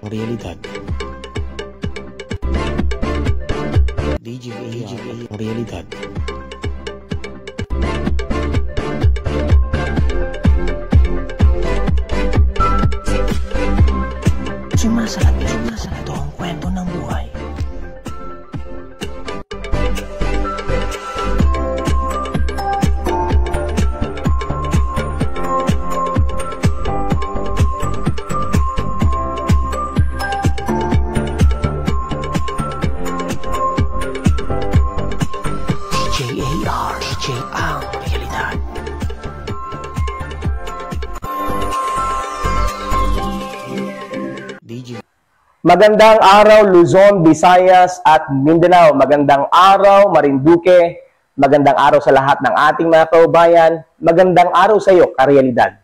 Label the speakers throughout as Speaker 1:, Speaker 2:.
Speaker 1: Realidad. DJA Realidad. Sumasalamin ito ang kwento ng buhay. DJA Realidad.
Speaker 2: Magandang araw Luzon, Visayas at Mindanao. Magandang araw Marinduque. Magandang araw sa lahat ng ating mga kaubayan. Magandang araw sa iyo, Karealidad.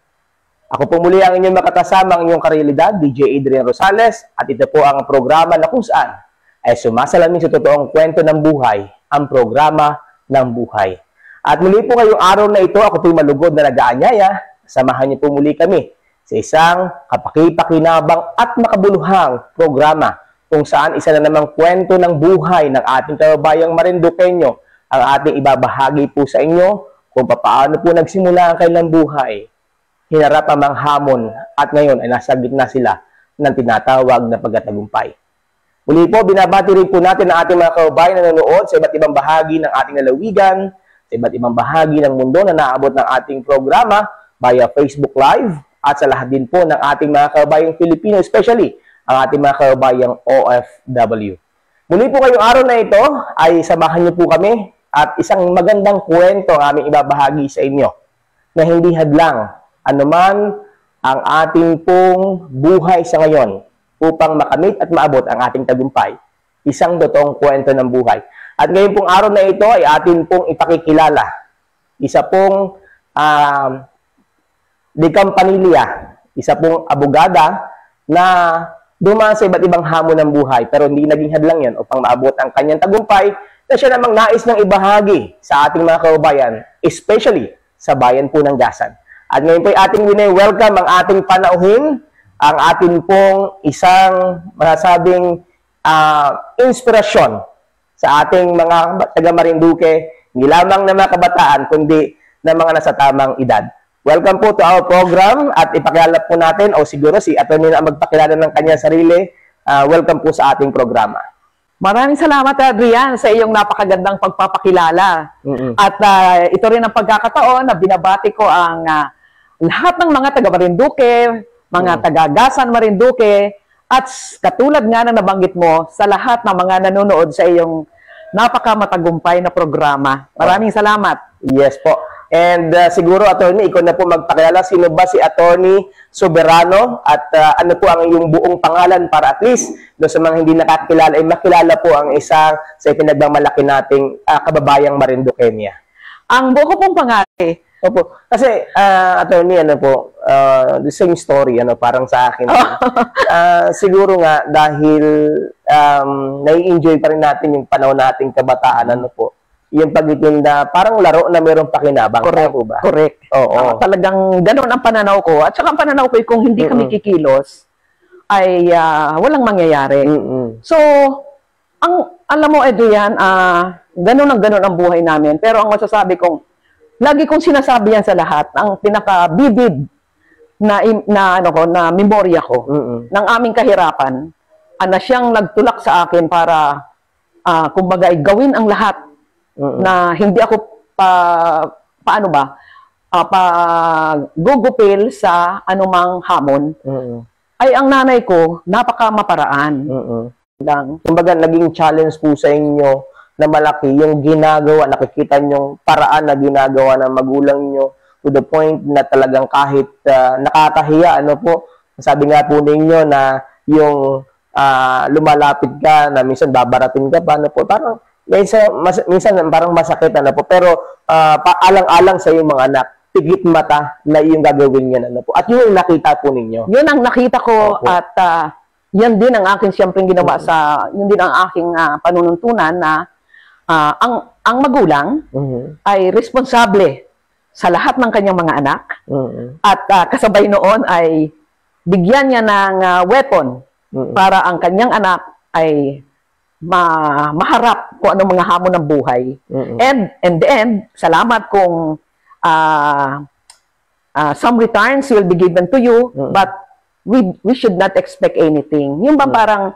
Speaker 2: Ako po muli ang inyong makakasama, ang inyong Karealidad, DJ Adrian Rosales. At ito po ang programa na kung saan ay sumasalamin sa totoong kwento ng buhay, ang programa ng buhay. At muli po ngayong araw na ito, ako po'y malugod na nag-aanyaya. Samahan niyo po muli kami sa isang kapaki-pakinabang at makabuluhang programa kung saan isa na namang kwento ng buhay ng ating kababayang Marinduqueño ang ating ibabahagi po sa inyo kung paano po nagsimula ang kanilang buhay, hinarap ang mga hamon at ngayon ay nasa gitna sila ng tinatawag na pagtatagumpay. Muli po, binabati rin po natin ang ating mga kababayan na nanonood sa iba't ibang bahagi ng ating lalawigan, sa iba't ibang bahagi ng mundo na naabot ng ating programa via Facebook Live, at sa lahat din po ng ating mga kababayang Pilipino, especially ang ating mga kababayang OFW. Muli po ngayong araw na ito ay samahan niyo po kami at isang magandang kwento ang aming ibabahagi sa inyo na hindi hadlang anuman ang ating pong buhay sa ngayon upang makamit at maabot ang ating tagumpay. Isang totoong kwento ng buhay. At ngayon pong araw na ito ay atin pong ipakikilala. Isa pong de Campanilla, isa pong abogada na dumaan sa iba't ibang hamon ng buhay pero hindi naging hadlang yan upang maabot ang kanyang tagumpay na siya namang nais ng ibahagi sa ating mga kababayan, especially sa bayan po ng Gasan. At ngayon po ay ating welcome ang ating panauhin, ang ating pong isang masasabing inspirasyon sa ating mga taga Marinduque, hindi lamang na mga kabataan kundi na mga nasa tamang edad. Welcome po to our program at ipakilala po natin o siguro si Atty. Na magpakilala ng kanyang sarili. Welcome po sa ating programa.
Speaker 3: Maraming salamat, Adrian, sa iyong napakagandang pagpapakilala. At ito rin ang pagkakataon na binabati ko ang lahat ng mga taga Marinduque, mga taga Gasan Marinduque, at katulad nga na nabanggit mo sa lahat ng mga nanonood sa iyong napakamatagumpay na programa. Maraming salamat.
Speaker 2: Yes po. And siguro, attorney, ikaw na po magpakilala. Sino ba si Attorney Soberano at ano po ang iyong buong pangalan para at least doon sa mga hindi nakakilala ay makilala po ang isa sa pinagmamalaki nating kababayang Marinduqueña.
Speaker 3: Ang buo ko pong pangalan.
Speaker 2: Opo. Kasi, attorney, ano po, the same story, ano, parang sa akin. Siguro nga, dahil nai-enjoy pa rin natin yung panahon nating kabataan, ano po, yung pagtitinda, parang laro na mayroong pakinabang.
Speaker 3: Correct po ba? Correct.
Speaker 2: Oo.
Speaker 3: Talagang ganoon ang pananaw ko. At saka ang pananaw ko ay kung hindi kami kikilos, ay walang mangyayari. So, alam mo, Adrian, ganoon ang buhay namin. Pero ang masasabi kong, lagi kong sinasabi yan sa lahat, ang pinaka-vivid na memorya ko ng aming kahirapan, na siyang nagtulak sa akin para, kumbaga, gawin ang lahat na hindi ako gugupil sa anumang hamon, ay ang nanay ko, napaka-maparaan. Lang.
Speaker 2: Kumbaga, naging challenge po sa inyo na malaki yung ginagawa, nakikita nyong paraan na ginagawa ng magulang nyo to the point na talagang kahit nakakahiya, ano po, sabi nga po ninyo na yung lumalapit ka, na minsan babaratin ka pa, ano po, parang minsan parang masakit, ano po, pero alang-alang sa iyong mga anak, tigit mata na yung gagawin niya, ano po. At yun yung nakita po ninyo.
Speaker 3: Yun ang nakita ko. Opo. At yan din ang aking siyempre ginawa yun din ang aking panununtunan na ang magulang ay responsable sa lahat ng kanyang mga anak. At kasabay noon ay bigyan niya ng weapon para ang kanyang anak ay maharap kung anong mga hamon ng buhay. And in the end, salamat kung some returns will be given to you, but we should not expect anything. Yung ba parang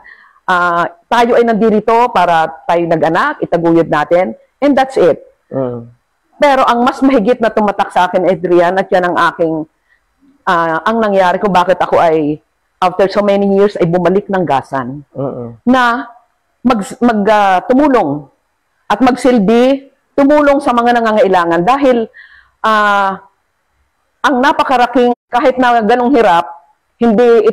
Speaker 3: tayo ay nandito para tayo nag-anak, itaguyod natin, and that's it. Pero ang mas mahigit na tumatak sa akin, Adrian, at yan ang aking ang nangyari ko, bakit ako ay after so many years ay bumalik ng gasan na tumulong at magsilbi, tumulong sa mga nangangailangan dahil ang napakaraking, kahit na ganong hirap, hindi,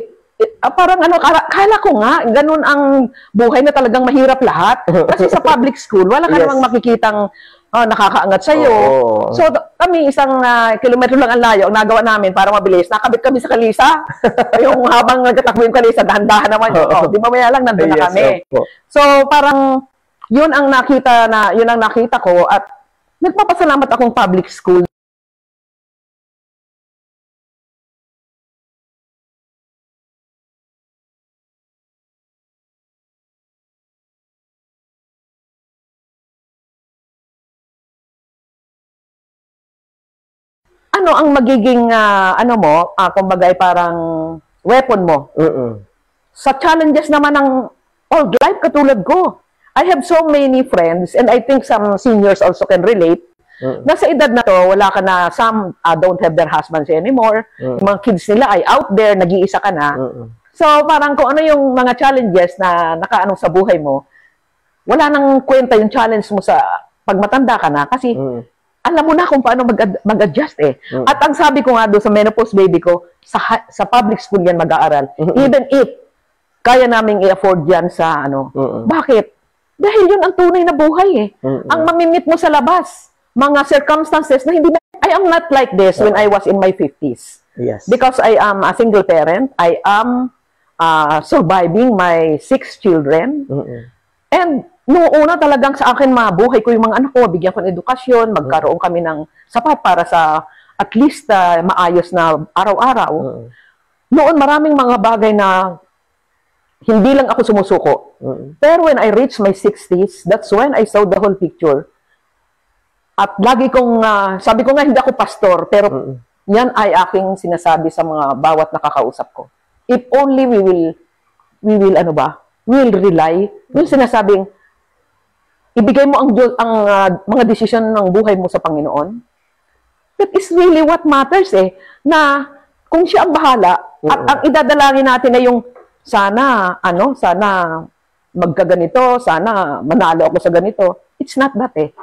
Speaker 3: parang kala ko nga, ganun ang buhay na talagang mahirap lahat. Kasi sa public school, wala ka namang makikitang nakakaangat sa'yo. So, kami isang kilometro lang ang layo, ang nagawa namin para mabilis. Nakabit kami sa kalisa. Yung habang nagtatakbo yung kalisa, dahan-dahan naman yun. Di ba maya lang, nandun na kami. So, parang, yun ang nakita ko at nagpapasalamat akong public school. Ano ang magiging kumbaga ay parang weapon mo sa challenges naman ng old life katulad ko. I have so many friends and I think some seniors also can relate. Nasa edad na to, wala ka na, some don't have their husbands anymore. Yung mga kids nila ay out there, nag-iisa ka na. So parang kung ano yung mga challenges na nakaano sa buhay mo, wala nang kwenta yung challenge mo sa pag matanda ka na kasi alam mo na kung paano mag-adjust eh. At ang sabi ko nga doon sa menopause baby ko, sa public school yan mag-aaral. Even if kaya naming i-afford yan sa Bakit? Dahil yun ang tunay na buhay eh. Ang mamimit mo sa labas, mga circumstances na hindi na, I am not like this when I was in my 50s.
Speaker 2: Yes.
Speaker 3: Because I am a single parent, I am surviving my 6 children. And noong una talagang sa akin mabuhay ko yung mga anak ko, bigyan ko ng edukasyon, magkaroon kami ng sapat para sa at least maayos na araw-araw. Noon maraming mga bagay na hindi lang ako sumusuko. Pero when I reached my 60s, that's when I saw the whole picture. At lagi kong, sabi ko nga hindi ako pastor, pero yan ay aking sinasabi sa mga bawat nakakausap ko. If only we will rely, yung sinasabing, ibigay mo ang mga desisyon ng buhay mo sa Panginoon. That is really what matters eh. Na kung siya ang bahala, at ang idadalangin natin na yung sana magkaganito, sana manalo ako sa ganito. It's not that eh.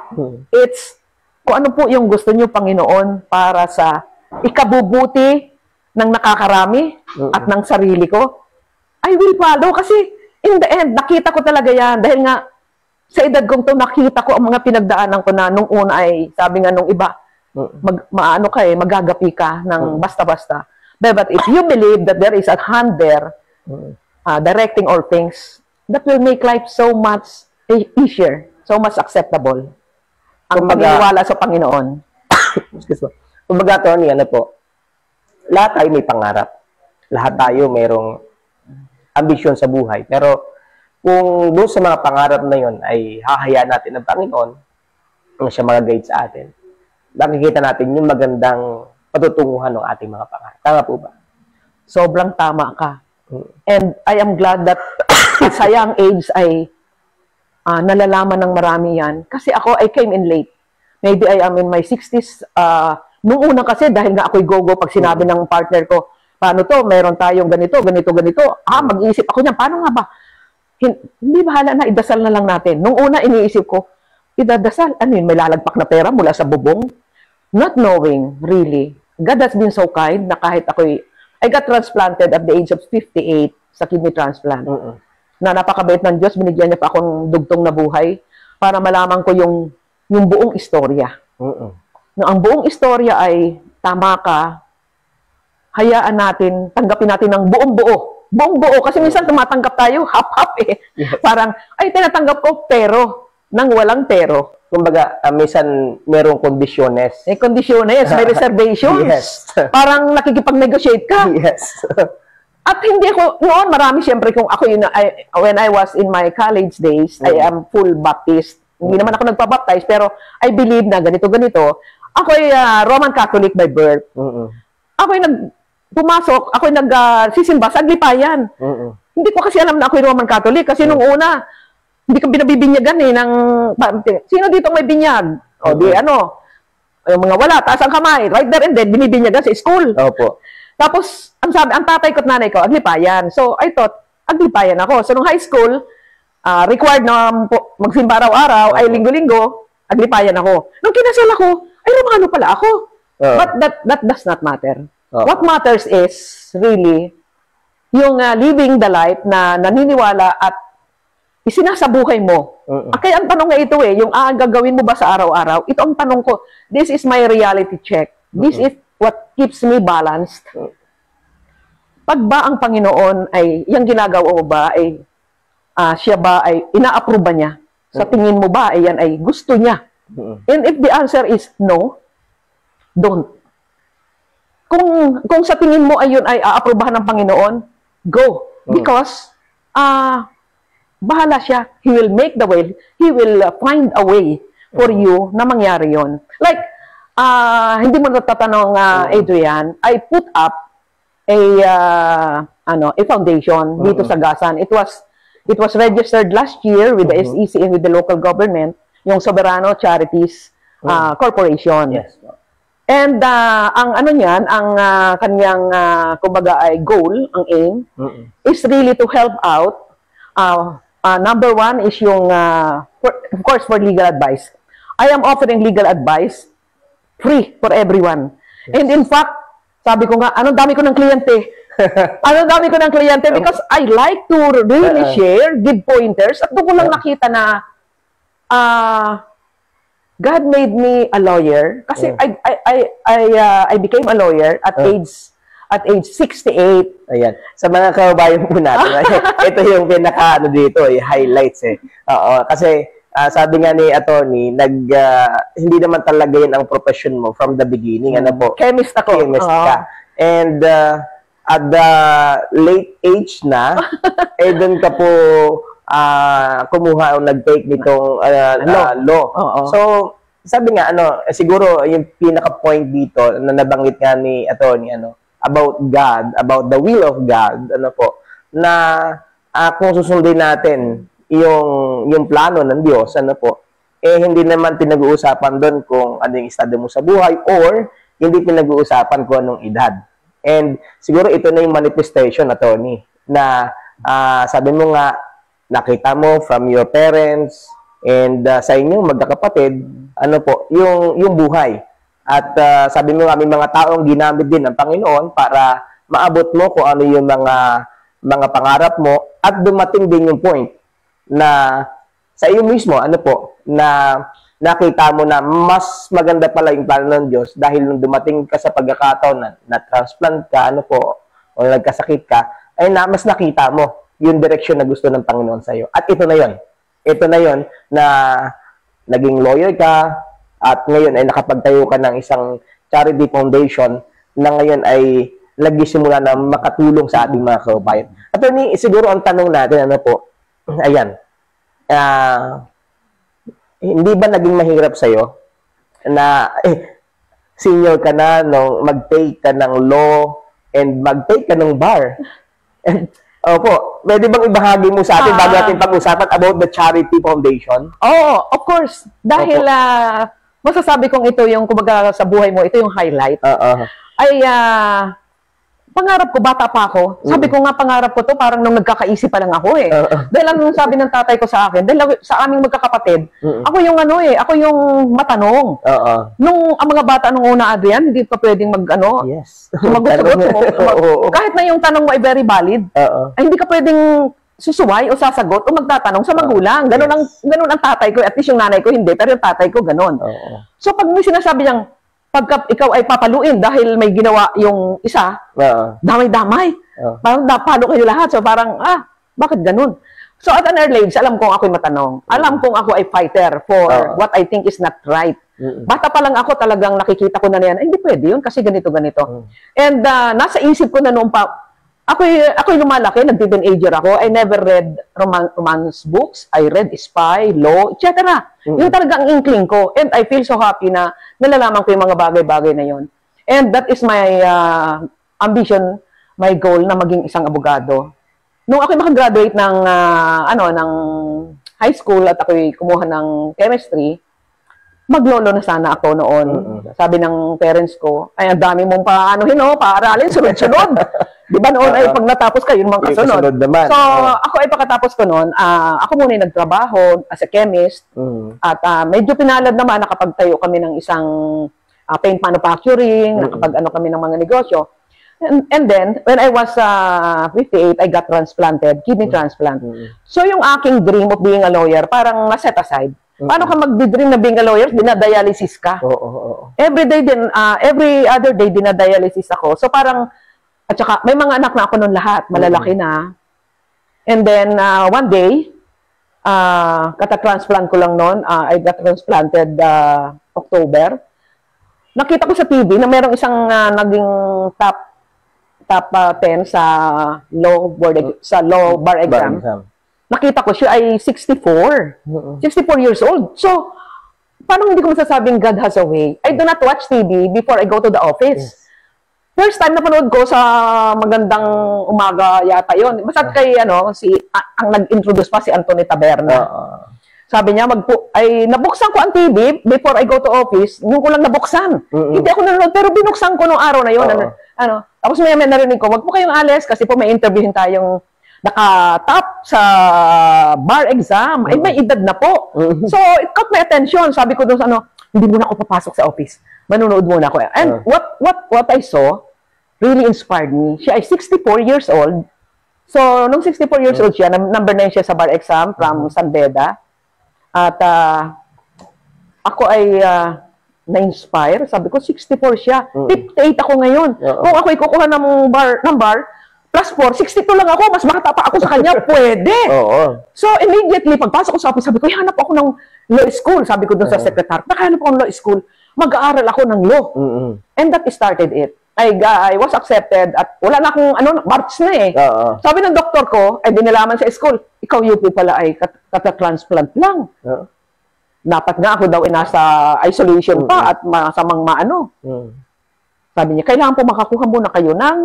Speaker 3: It's kung ano po yung gusto niyo Panginoon para sa ikabubuti ng nakakarami at ng sarili ko. I will follow kasi in the end, nakita ko talaga yan. Dahil nga, sa edad kong to, nakita ko ang mga pinagdaanan ko na nung una ay, sabi nga nung iba, magagapi ka ng basta-basta. But if you believe that there is a hand there, directing all things, that will make life so much easier, so much acceptable. Ang pagniwala sa Panginoon.
Speaker 2: Excuse me. Kumbaga, Tony, lahat tayo may pangarap. Lahat tayo mayroong ambisyon sa buhay. Pero, kung doon sa mga pangarap na yon ay hahayaan natin ng Panginoon, ang siya mag-guide sa atin, nakikita natin yung magandang patutunguhan ng ating mga pangarap. Tama po ba?
Speaker 3: Sobrang tama ka. And I am glad that sa young age ay nalalaman ng marami yan. Kasi ako, I came in late. Maybe I am in my 60s. Nung una kasi, dahil nga ako'y go-go, pag sinabi ng partner ko, paano to, meron tayong ganito. Mag-iisip ako niyan, paano nga ba? Hindi bahala na, idasal na lang natin. Nung una, iniisip ko, idadasal, may lalagpak na pera mula sa bubong? Not knowing, really. God has been so kind na kahit I got transplanted at the age of 58 sa kidney transplant. Na napakabait ng Diyos, binigyan niya pa akong dugtong na buhay para malaman ko yung buong istorya. Na ang buong istorya ay, tama ka, hayaan natin, tanggapin natin ng buong-buo. Buong-buo. Kasi minsan tumatanggap tayo, half-half eh. Yes. Parang, tinatanggap ko, pero, nang walang pero.
Speaker 2: Kumbaga, minsan merong kondisyones.
Speaker 3: May kondisyones, may reservations.
Speaker 2: Yes.
Speaker 3: Parang nakikipag-negotiate ka.
Speaker 2: Yes.
Speaker 3: At hindi ko, noon marami siyempre kung ako yun, when I was in my college days, I am full Baptist. Hindi naman ako nagpabaptize, pero I believe na ganito. Ako ay Roman Catholic by birth. Ako ay pumasok, ako ay sisimba sa Aglipayan. Hindi ko kasi alam na ako ay Roman Catholic kasi nung una, hindi ko binabibinyagan ng, sino dito may binyag? O di yung mga wala, taas ang kamay, right there and then, binibinyagan sa school.
Speaker 2: Opo.
Speaker 3: Tapos, ang tatay ko at nanay ko, Aglipayan. So, I thought, Aglipayan ako. So, nung high school, required na magsimba araw-araw, ay linggo-linggo, Aglipayan ako. Nung kinasal ako, ay Romano pala ako. But that does not matter. What matters is, really, yung living the life na naniniwala at isinasabuhay mo. Kaya ang tanong nga ito yung gagawin mo ba sa araw-araw? Ito ang tanong ko. This is my reality check. This is what keeps me balanced. Pag ba ang Panginoon ay, yung ginagawa mo ba ay, siya ba ay, ina-approve ba niya? Sa tingin mo ba ay yan ay gusto niya? And if the answer is no, don't. Kung sa tingin mo ay yun ay aaprubahan ng Panginoon, go. Because, bahala siya. He will make the way. He will find a way for you na mangyari yon. Like, hindi mo natatanong, Adrian, I put up a foundation dito sa Gasan. It was registered last year with the SEC and with the local government, yung Soberano Charities Corporation.
Speaker 2: Yes.
Speaker 3: And ang kanyang kumbaga ay goal, ang aim is really to help out. Number one is yung of course for legal advice. I am offering legal advice free for everyone. Yes. And in fact, sabi ko nga, anong dami ko ng kliyente? Because I like to really share, give pointers, at doon ko lang nakita na God made me a lawyer kasi I became a lawyer at age 68.
Speaker 2: Ayan. Sa mga kababayan po natin, ito yung pinaka dito, highlights Oo, kasi sabi nga ni attorney, hindi naman talaga yun ang profession mo from the beginning. Ano po?
Speaker 3: Chemist ako.
Speaker 2: Chemist ka. And at the late age na, doon ka po kumuha o nag-take nitong law. So, sabi nga, siguro yung pinaka-point dito na nabanggit nga ni attorney, about God, about the will of God, na kung susundin natin yung plano ng Diyos, hindi naman pinag-uusapan doon kung ano yung estado mo sa buhay or hindi pinag-uusapan kung anong edad. And siguro ito na yung manifestation, attorney, na sabi mo nga, nakita mo from your parents and sa inyong magkakapatid, yung buhay. At sabi mo nga, may mga taong ginamit din ng Panginoon para maabot mo kung ano yung mga pangarap mo at dumating din yung point na sa iyo mismo, na nakita mo na mas maganda pala yung plano ng Diyos dahil nung dumating ka sa pagkakataon na transplant ka, o nagkasakit ka, ay mas nakita mo yung direksyon na gusto ng Panginoon sa iyo. At ito na yon. Ito na yon na naging lawyer ka at ngayon ay nakapagtayo ka ng isang charity foundation na ngayon ay nagsisimula na makatulong sa ating mga kababayan. At siguro ang tanong natin, ayan, hindi ba naging mahirap sa'yo na senior ka na nung mag-take ka ng law and mag-take ka ng bar? Opo, pwede bang ibahagi mo sa atin bago natin pag-usapan about the charity foundation?
Speaker 3: Of course. Dahil masasabi kong ito yung kumbaga sa buhay mo, ito yung highlight. Ay pangarap ko, bata pa ako. Sabi ko nga, pangarap ko to, parang nung nagkakaisip pa lang ako Dahil ang sabi ng tatay ko sa akin, dahil sa aming magkakapatid, ako yung ako yung matanong. Nung ang mga bata nung una, Adrian, hindi pa pwedeng sumagot-sagot. Kahit na yung tanong mo ay very valid, ay hindi ka pwedeng susuway o sasagot o magtatanong sa magulang. Ganun ang tatay ko. At least yung nanay ko hindi, pero yung tatay ko ganun. So pag may sinasabi niyang, pagka ikaw ay papaluin dahil may ginawa yung isa, damay-damay. Parang napalo kayo lahat. So parang, bakit ganun? So at an early age, alam kong ako'y matanong. Alam kong ako ay fighter for what I think is not right. Bata pa lang ako, talagang nakikita ko na yan, hindi pwede yun kasi ganito. And nasa isip ko na noon pa, Ako'y lumalaki, nag-teenager ako. I never read romance books. I read spy, law, etc. Yung talagang inkling ko. And I feel so happy na nalalaman ko yung mga bagay-bagay na yon. And that is my ambition, my goal na maging isang abogado. Nung ako'y makagraduate ng ng high school at ako'y kumuha ng chemistry, maglolo na sana ako noon. Sabi ng parents ko, ay, ang dami mong paaralin, sunod-sunod. Di ba noon ay pag natapos ka, yun mga kasunod. So, ako ay pagkatapos ko noon, ako muna yung nagtrabaho as a chemist. At medyo pinalad naman, nakapagtayo kami ng isang paint manufacturing, nakapag-ano kami ng mga negosyo. And then, when I was 58, I got transplanted, kidney transplant. So, yung aking dream of being a lawyer, parang na-set aside. Paano ka mag-dream na being a lawyer? Dinadialysis ka. Every other day, dinadialysis ako. So, parang, at saka, may mga anak na ako nun lahat, malalaki na. And then, one day, kata-transplant ko lang nun, I got transplanted October. Nakita ko sa TV na merong isang naging top 10 sa law bar exam. Nakita ko siya ay 64. 64 years old. So, parang hindi ko masasabing God has a way. I do not watch TV before I go to the office. First time na panood ko sa Magandang Umaga yata yon. Basta kay ang nag-introduce pa si Anthony Taberna. Sabi niya nabuksan ko ang TV before I go to office. Yung ko lang nabuksan. Hindi ako nanonood pero binuksan ko nung araw na yon. Tapos may narinig ko, wag po kayong alis kasi po may interviewin tayong naka-top sa bar exam. Ay may edad na po. So it caught my attention. Sabi ko doon hindi muna ako papasok sa office. Manonood muna ako. And what I saw really inspired me. Siya ay 64 years old. So, nung 64 years old siya, number 9 siya sa bar exam from San Beda. At ako ay na-inspire. Sabi ko, 64 siya. 58 ako ngayon. Kung ako'y kukuha ng bar, plus 4, 62 lang ako. Mas bata pa ako sa kanya. Pwede. So, immediately, pagpasok ko sa office, sabi ko, hanap ako ng law school. Sabi ko doon sa secretary, nakahanap ako ng law school. Mag-aaral ako ng law. And that started it. I was accepted at wala na akong March na eh. Sabi ng doktor ko, ay dinalaman sa school, ikaw UP pala ay kata-transplant lang. Dapat nga ako daw ay nasa isolation pa at masamang Sabi niya, kailangan po makakuha muna kayo ng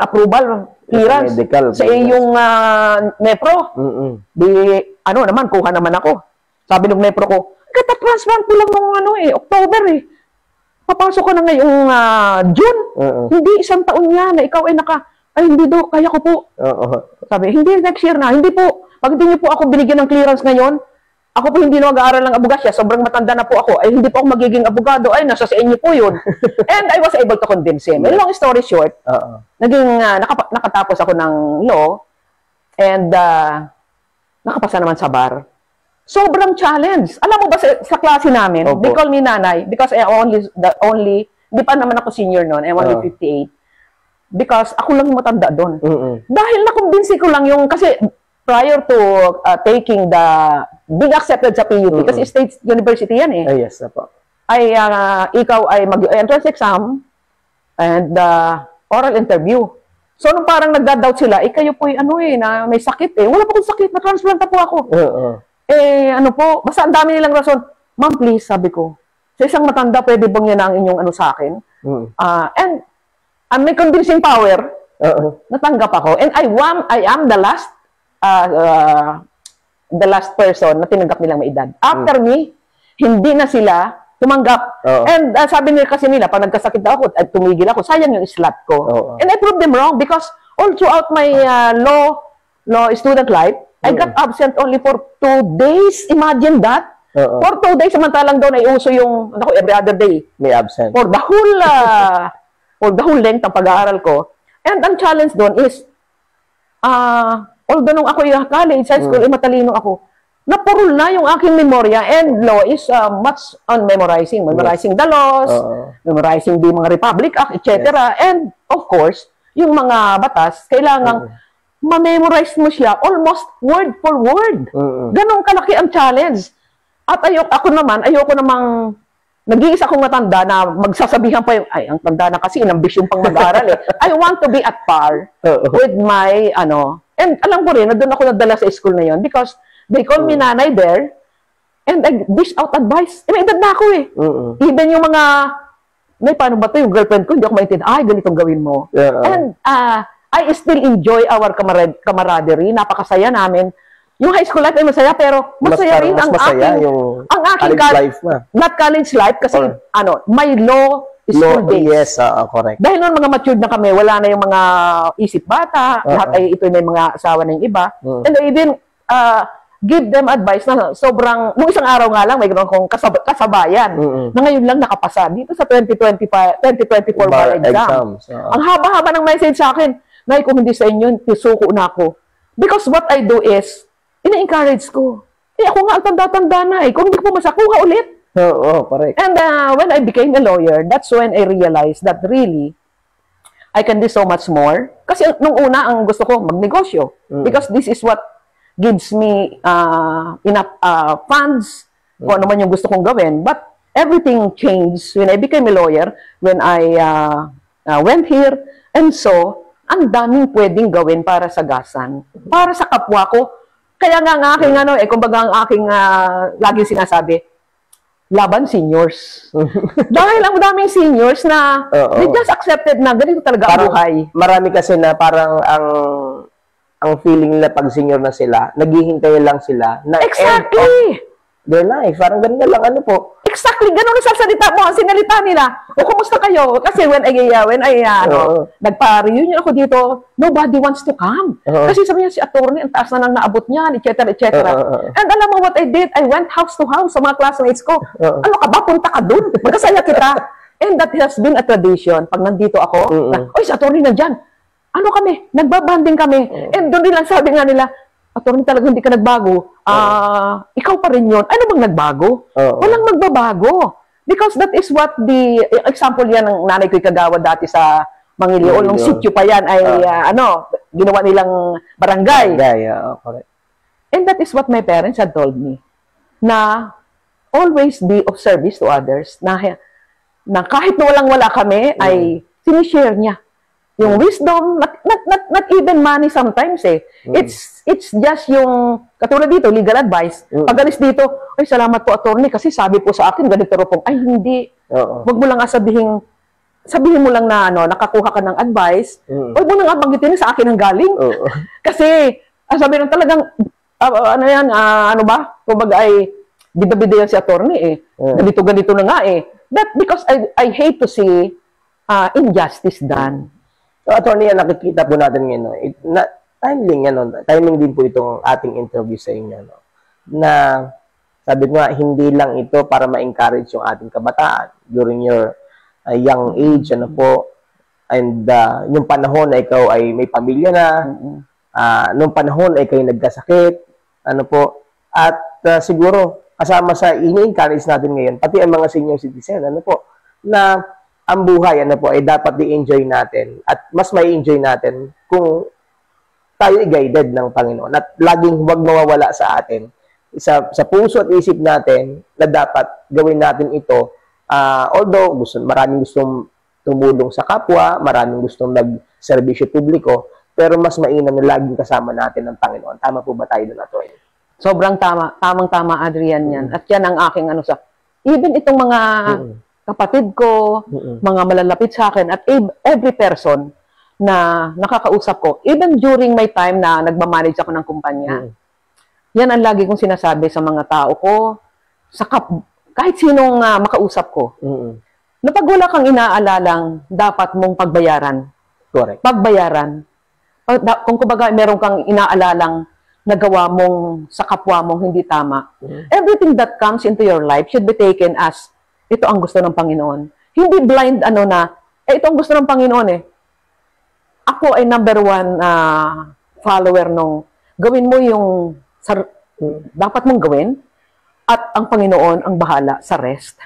Speaker 3: approval, clearance sa iyong nepro. Di, naman, kuha naman ako. Sabi ng nepro ko, kata-transplant ko lang nung October eh. Papasok ko na ngayong June. Hindi isang taon niya na ikaw ay hindi do, kaya ko po. Sabi, hindi next year na. Hindi po. Pag hindi niyo po ako binigyan ng clearance ngayon, ako po hindi na mag-aaral ng abogasya. Sobrang matanda na po ako. Ay, hindi po ako magiging abogado. Ay, nasa sa inyo po yun. And I was able to convince him. Long story short, naging nakatapos ako ng law and nakapasa naman sa bar. Sobrang challenge. Alam mo ba sa klase namin, they call me nanay because I hindi pa naman ako senior noon, I'm only 58. Because ako lang yung matanda doon. Dahil nakumbinsi ko lang kasi prior to being accepted sa PUP, kasi State University yan eh.
Speaker 2: Yes, po.
Speaker 3: Ikaw ay mag-entrance exam and oral interview. So, nung parang nagda-doubt sila, kayo po na may sakit eh. Wala pa akong sakit, na-transplant po ako. Basta ang dami nilang rason. Ma'am, please, sabi ko, sa isang matanda, pwede bang yan ang inyong sa akin? And may convincing power, natanggap ako. And I am the last person na tinanggap nilang may edad. After me, hindi na sila tumanggap. And sabi nila kasi pag nagkasakit ako at tumigil ako, sayang yung slot ko. And I proved them wrong because all throughout my law student life, I got absent only for 2 days. Imagine that. For 2 days, samantalang doon ay uso yung every other day.
Speaker 2: May absent.
Speaker 3: For the whole length ng pag-aaral ko. And ang challenge doon is, although nung ako yung college, high school, matalino ako, napurol na yung aking memorya. And law is much on memorizing. Memorizing the laws, memorizing the mga Republic Act, etc. And of course, yung mga batas, kailangang ma-memorize mo siya almost word for word. Ganong kalaki ang challenge. At ayoko namang nag-iisa akong matanda na magsasabihan pa yung, ay, ang tanda na kasi, inambisyon pang mag-aaral eh. I want to be at par with my, and alam ko rin, na doon ako nadala sa school na yon because they call me nanay there, and I dish out advice. May edad na ako eh. Even yung mga, paano ba ito yung girlfriend ko, hindi ako maintindihan, ay, ganitong gawin mo. And I still enjoy our camaraderie, napakasaya namin. Yung high school life ay masaya, pero masaya rin ang aking
Speaker 2: college life na.
Speaker 3: Not college life, kasi may law school days.
Speaker 2: Yes, correct.
Speaker 3: Dahil noon mga matured na kami, wala na yung mga isip bata, lahat ay ito may mga asawa na yung iba. And I even give them advice na sobrang, nung isang araw nga lang, may ganoon kong kasabayan, na ngayon lang nakapasa dito sa 2024 bar exams. Ang haba-haba ng message sa akin, Nay, kung hindi sa inyo, tisuko na ako. Because what I do is, ina-encourage ko. Ako nga ang tanda-tanda na eh. Kung hindi ko pumasa, kuha ulit.
Speaker 2: Correct.
Speaker 3: And when I became a lawyer, that's when I realized that really, I can do so much more. Kasi nung una, ang gusto ko, magnegosyo. Because this is what gives me enough funds kung ano man yung gusto kong gawin. But everything changed when I became a lawyer, when I went here. And so, ang daming pwedeng gawin para sa gasan. Para sa kapwa ko. Kaya nga ang aking kumbaga ang aking laging sinasabi, laban seniors. Dahil ang daming seniors na they just accepted na ganito talaga ang buhay.
Speaker 2: Marami kasi na parang ang feeling nila pag senior na sila, naghihintay lang sila na
Speaker 3: exactly!
Speaker 2: Their life. Parang ganun lang,
Speaker 3: Exactly, ganun ang sasalita mo, ang sinalita nila. O, kumusta kayo? Kasi when I nagpa-reunion ako dito, nobody wants to come. Kasi sabi niya, si attorney, ang taas na nang naabot niyan, etc., etc. And alam mo what I did? I went house to house sa mga classmates ko. Ano ka ba? Punta ka dun. Magkasaya kita. And that has been a tradition. Pag nandito ako, oy, si attorney nandyan. Ano kami? Nagbabanding kami. And doon din lang sabi nga nila, attorney, talaga hindi ka nagbago. Ikaw pa rin yun. Ano bang nagbago? Walang magbabago. Because that is what the example yan ng nanay ko'y kagawad dati sa Mangilio. Nung sityo pa yan ay ginawa nilang barangay.
Speaker 2: Correct.
Speaker 3: And that is what my parents had told me. Na always be of service to others. Na kahit na walang-wala kami, ay sinishare niya. Yung wisdom, not even money sometimes eh. It's just yung, katulad dito, legal advice. Pag alis dito, ay salamat po attorney kasi sabi po sa akin, ganito po. Ay hindi. Wag mo lang nga sabihin mo lang na nakakuha ka ng advice. Wag mo lang nga banggitin sa akin ang galing. Kasi, sabi lang talagang, kumbaga ay, bida-bida yan si attorney eh. Ganito na nga eh. That because I hate to see injustice done.
Speaker 2: So, attorney, nakikita po natin ngayon, timing din po itong ating interview sa inyo, na sabi ko nga, hindi lang ito para ma-encourage yung ating kabataan during your young age, and yung panahon na ikaw ay may pamilya na, nung panahon ay kayo nagkasakit, at siguro, kasama sa ini-encourage natin ngayon, pati ang mga senior citizen, na ang buhay, ay dapat i-enjoy natin at mas may enjoy natin kung tayo i-guided ng Panginoon at laging huwag mawawala sa atin sa puso at isip natin na dapat gawin natin ito although maraming gustong tumulong sa kapwa, maraming gustong mag-serbisyo publiko, pero mas mainam na laging kasama natin ng Panginoon. Tama po ba tayo doon, attorney?
Speaker 3: Sobrang tama. Tamang-tama, Adrian, yan. At yan ang aking even itong mga kapatid ko, mga malalapit sa akin, at every person na nakakausap ko, even during my time na nagmamanage ako ng kumpanya, yan ang lagi kong sinasabi sa mga tao ko, kahit sinong makausap ko, na pag wala kang inaalalang dapat mong pagbayaran.
Speaker 2: Correct.
Speaker 3: Pagbayaran. Kung kumbaga meron kang inaalalang nagawa mong sa kapwa mong hindi tama, everything that comes into your life should be taken as ito ang gusto ng Panginoon. Hindi blind ito ang gusto ng Panginoon eh. Ako ay number 1 follower nung gawin mo yung dapat mong gawin at ang Panginoon ang bahala sa rest.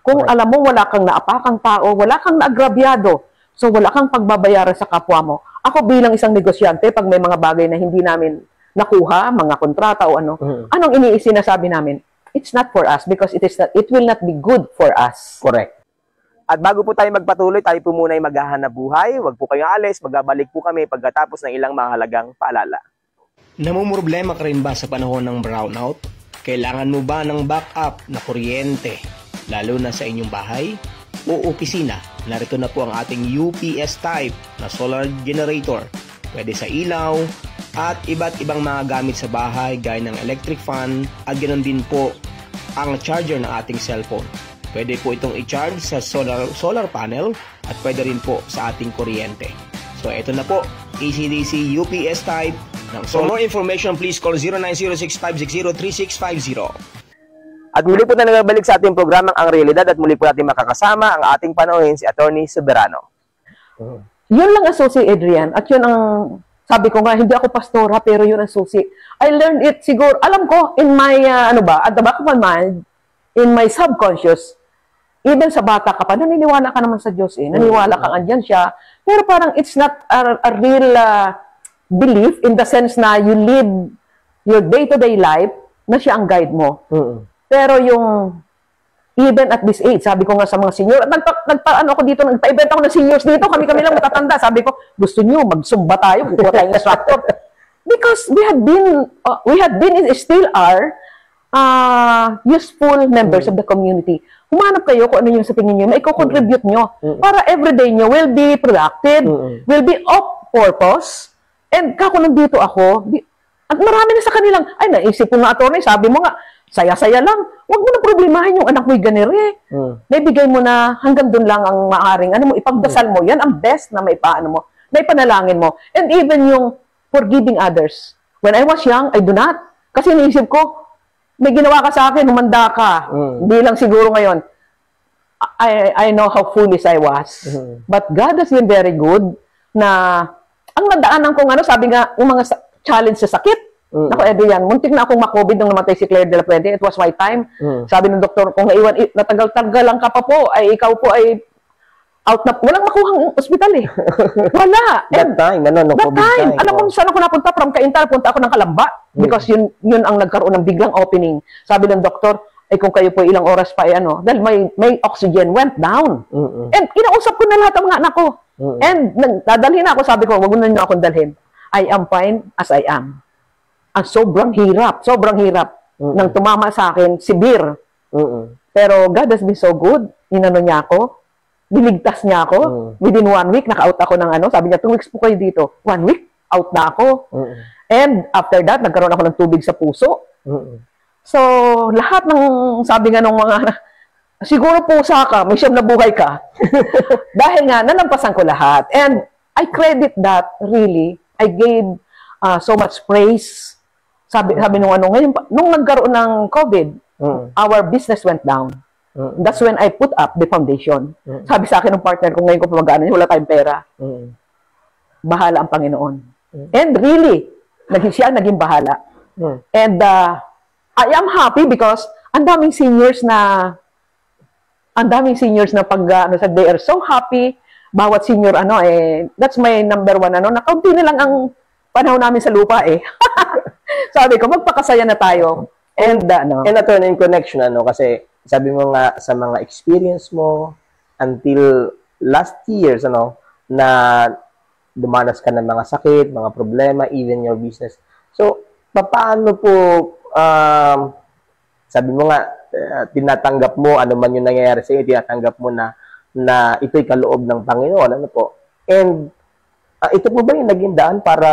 Speaker 3: Kung alam mo wala kang naapakang tao, wala kang naagrabyado, so wala kang pagbabayaran sa kapwa mo. Ako bilang isang negosyante, pag may mga bagay na hindi namin nakuha, mga kontrata o anong sinasabi namin, it's not for us because it will not be good for us.
Speaker 2: Correct. At bago po tayo magpatuloy, tayo po muna ay maghahanap buhay. Huwag po kayong alis, magbabalik po kami pagkatapos ng ilang mahalagang paalala.
Speaker 1: Namumroblema ka rin ba sa panahon ng brownout? Kailangan mo ba ng backup na kuryente, lalo na sa inyong bahay o opisina? Narito na po ang ating UPS type na solar generator. Pwede sa ilaw at iba't ibang mga gamit sa bahay gaya ng electric fan at ganoon din po ang charger ng ating cellphone. Pwede po itong i-charge sa solar panel at pwede rin po sa ating kuryente. So ito na po, AC/DC UPS type. For more information, please call 0906-560-3650.
Speaker 2: At muli po na nagbalik sa ating programang Ang Realidad at muli po natin makakasama ang ating panauhin si Attorney Soberano.
Speaker 3: Yun lang ang susi, Adrian. At yun ang, sabi ko nga, hindi ako pastora, pero yun ang susi. I learned it siguro, alam ko, in my, at the back of my mind, in my subconscious, even sa bata ka pa, naniniwala ka naman sa Diyos eh. Naniniwala ka andyan siya. Pero parang it's not a real belief in the sense na you live your day-to-day life na siya ang guide mo. Pero yung even at this age, sabi ko nga sa mga senior, nagpa-ano ako dito, nagpa-event ako ng seniors dito, kami lang matatanda. Sabi ko, gusto nyo, mag-zumba tayo, kukuha tayong instructor. Because we had been and still are useful members of the community. Humanap kayo kung ano yung sa tingin nyo, na i-contribute nyo. Para everyday nyo will be productive, will be of purpose. And kako nandito ako, at marami na sa kanilang, ay naisip ko nga, attorney, sabi mo nga, saya-saya lang. Huwag mo na problemahin yung anak mo'y ganire. Naibigay mo na hanggang doon lang ang maaring, ipagdasal mo. Yan ang best na maipaano mo, na ipanalangin mo. And even yung forgiving others. When I was young, I do not. Kasi naisip ko, may ginawa ka sa akin, humanda ka. Hindi lang siguro ngayon. I know how foolish I was. But God has been very good na ang nadaanan ko sabi nga, yung mga challenge sa sakit. Ako, Adrian, muntik na akong ma-COVID nung namatay si Claire de la Puente. It was my time. Sabi ng doktor, kung natagal-tagal lang ka pa po, ay ikaw po ay out na, walang makuhang ospital eh. Wala.
Speaker 2: That time.
Speaker 3: Alam mo saan ako napunta? From Cainta, napunta ako ng Kalamba. Because yun ang nagkaroon ng biglang opening. Sabi ng doktor, ay kung kayo po ilang oras pa, dahil may oxygen went down. And kinausap ko na lahat ng mga anak ko. And dadalhin ako, sabi ko, wag mo na nyo akong dalhin. I am fine as I am. Ang sobrang hirap nang tumama sa akin, severe. Pero God has been so good. Inano niya ako, niligtas niya ako. Within 1 week, naka-out ako ng sabi niya, 2 weeks po kayo dito. 1 week, out na ako. And after that, nagkaroon ako ng tubig sa puso. So, lahat ng, sabi nga ng mga, siguro pusa ka, may siyam na buhay ka. Dahil nga, nalampasan ko lahat. And I credit that, really. I gave so much praise. Sabi nung ngayon, nung nagkaroon ng COVID, our business went down. That's when I put up the foundation. Sabi sa akin ng partner ko, ngayon ko pa mag-ano, wala tayong pera. Bahala ang Panginoon. And really, siya naging bahala. And I am happy because ang daming seniors na pag they are so happy. Bawat senior that's my number one na kaunti na lang ang panahon namin sa lupa eh. Sabi ko, magpakasaya na tayo. And
Speaker 2: attorney, in connection, kasi sabi mo nga sa mga experience mo until last years, na dumanas ka ng mga sakit, mga problema, even your business. So, paano po, sabi mo nga, tinatanggap mo, ano man yung nangyayari sa iyo, tinatanggap mo na ito'y kaloob ng Panginoon, And, ito po ba yung naging daan para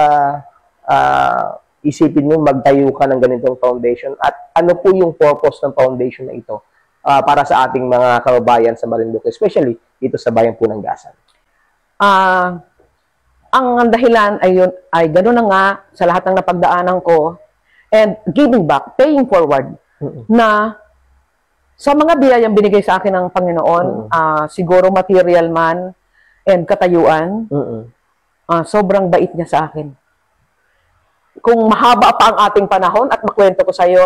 Speaker 2: isipin mo magtayo ka ng ganitong foundation? At ano po yung purpose ng foundation na ito para sa ating mga kababayan sa Marinduque, especially dito sa bayan po ng Gasan?
Speaker 3: Ang dahilan ay gano'n na nga sa lahat ng napagdaanan ko and giving back, paying forward, na sa mga biyayang binigay sa akin ng Panginoon, siguro material man and katayuan, sobrang bait niya sa akin. Kung mahaba pa ang ating panahon at makwento ko sa iyo,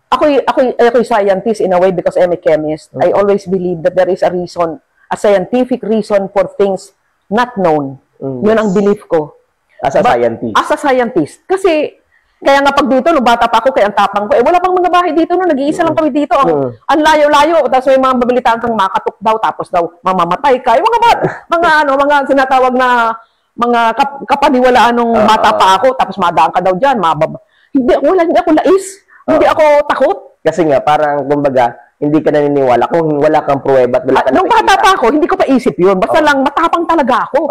Speaker 3: ako'y scientist in a way because I'm a chemist. I always believe that there is a reason, a scientific reason for things not known. Yun ang belief ko.
Speaker 2: As a scientist.
Speaker 3: As a scientist. Kasi Kaya nga pag dito, nung bata pa ako, kaya ang tapang ko, wala pang mga bahay dito, no, nag-iisa lang kami dito. Ang layo-layo, tapos may mga babalitaan kang makatok daw, tapos daw mamamatay ka. Yung mga sinatawag na mga kapaniwalaan nung bata pa ako, tapos madaan ka daw dyan, Hindi ako lais. Hindi ako takot.
Speaker 2: Kasi nga, parang, kumbaga, hindi ka naniniwala kung wala kang pruweba at wala ka
Speaker 3: nung bata pa ako, hindi ko pa isip yun. Basta lang, matapang talaga ako.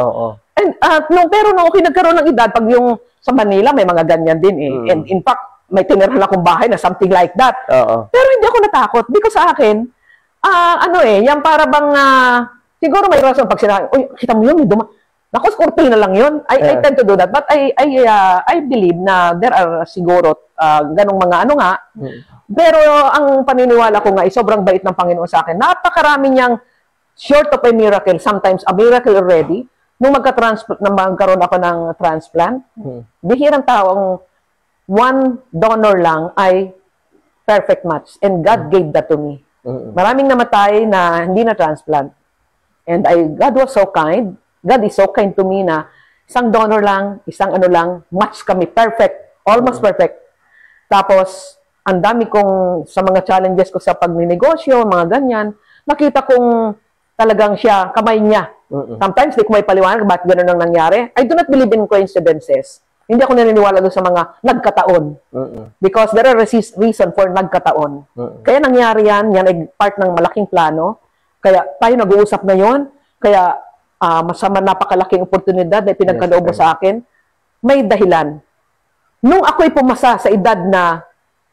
Speaker 3: And, pero nung okay nagkaroon ng edad, pag yung sa Manila, may mga ganyan din eh. And in fact, may tinirahan akong bahay na something like that. Pero hindi ako natakot. Because sa akin, yan para bang, siguro may rason pag sinabi, uy, kita mo yun, Naku, kurtina lang yun. I tend to do that. But I believe na there are siguro ganong mga Pero ang paniniwala ko nga ay sobrang bait ng Panginoon sa akin. Napakarami niyang short of a miracle, sometimes a miracle already. Nung magkaroon ako ng transplant, bihirang taong one donor lang ay perfect match. And God gave that to me. Maraming namatay na hindi na transplant. And God was so kind. God is so kind to me na isang donor lang, isang match kami, perfect, almost perfect. Tapos, ang dami kong, sa mga challenges ko sa pagninegosyo, mga ganyan, nakita kong talagang siya, kamay niya. Sometimes, di ko may paliwanag, bakit gano'n ang nangyari. I do not believe in coincidences. Hindi ako naniniwala doon sa mga nagkataon. Because there are reason for nagkataon. Kaya nangyari yan ay part ng malaking plano. Kaya tayo nag-uusap na yon. Kaya, masama napakalaking oportunidad na pinagkaloob mo sa akin, may dahilan. Nung ako'y pumasa sa edad na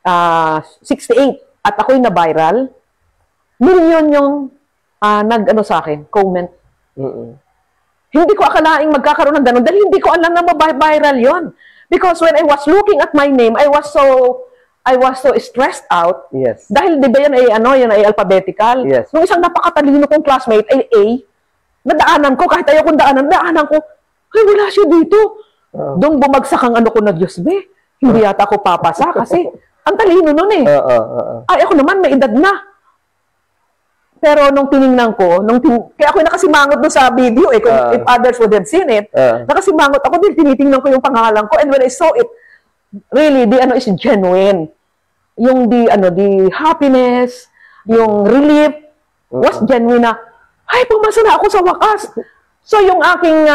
Speaker 3: 68 at ako'y na-viral, milyon yung sa akin, comment. Hindi ko akalaing magkakaroon ng ganun dahil hindi ko alam na ma-viral yon. Because when I was looking at my name, I was so stressed out.
Speaker 2: Yes.
Speaker 3: Dahil di ba yan ay alphabetical.
Speaker 2: Yes.
Speaker 3: Nung isang napakatalino kong classmate ay A, nadaanan ko, kahit ayaw kong daanan ko, ay, wala siya dito. Doon bumagsak ang ko na, Diyos be, hindi yata ako papasa kasi ang talino nun eh. Ay, ako naman, may edad na. Pero nung tiningnan ko, kaya ako nakasimangot doon sa video eh, kung if others would have seen it, nakasimangot ako din, tinitingnan ko yung pangalan ko, and when I saw it, really, is genuine. Yung the happiness, yung relief, was genuine na, ay, pumasa na ako sa wakas. So, yung aking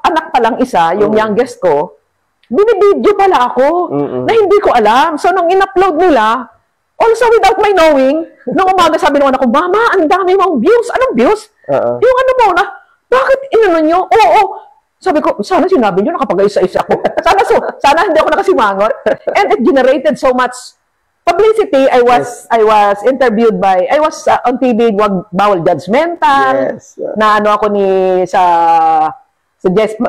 Speaker 3: anak pa lang isa, yung youngest ko, binibidyo pala ako na hindi ko alam. So, nung in-upload nila, also without my knowing, nung umaga sabi ng anak ko, Mama, ang dami mong views. Anong views? Yung bakit inano nyo? Oo. Sabi ko, sana sinabi nyo, nakapag-isa-isa ako. Sana hindi ako nakasimangot. And it generated so much publicity. I was interviewed I was on TV, bawal judgmental. Yes. Na ako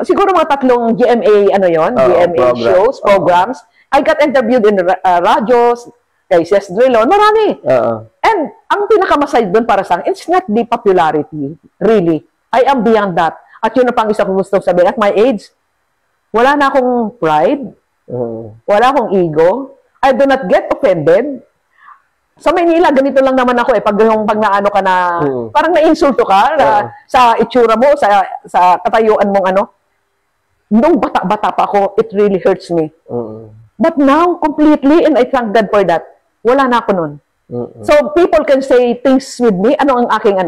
Speaker 3: siguro mga 3 GMA, GMA programs. I got interviewed in radios, kay Ses Drilon, marami. And ang pinakamasay doon para sa akin, it's not the popularity, really. I am beyond that. At yun na pang isa ko gusto sabihin, at my age, wala na akong pride, wala akong ego, I do not get offended. Sa Maynila, ganito lang naman ako eh. Pag naano ka na, parang na-insulto ka sa itsura mo, sa katayuan mong Nung bata-bata pa ako, it really hurts me. But now, completely, and I thank God for that, wala na ako nun. So, people can say things with me. Ano ang aking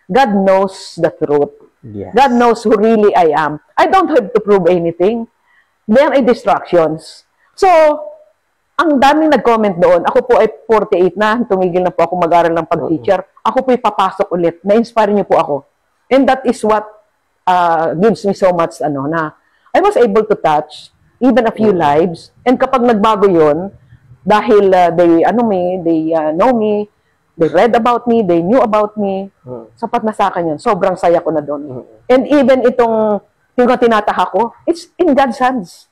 Speaker 3: God knows the truth.
Speaker 2: Yes.
Speaker 3: God knows who really I am. I don't have to prove anything. There are distractions. So, ang daming nag-comment doon. Ako po ay 48 na. Tumigil na po ako mag-aral ng pag-teacher. Ako po ay papasok ulit. Na-inspire niyo po ako. And that is what gives me so much, na I was able to touch even a few lives. And kapag nagbago yun, dahil they know me, they read about me, they knew about me, sapat na sa akin yun. Sobrang saya ko na doon. And even yung tinataha ko, it's in God's hands.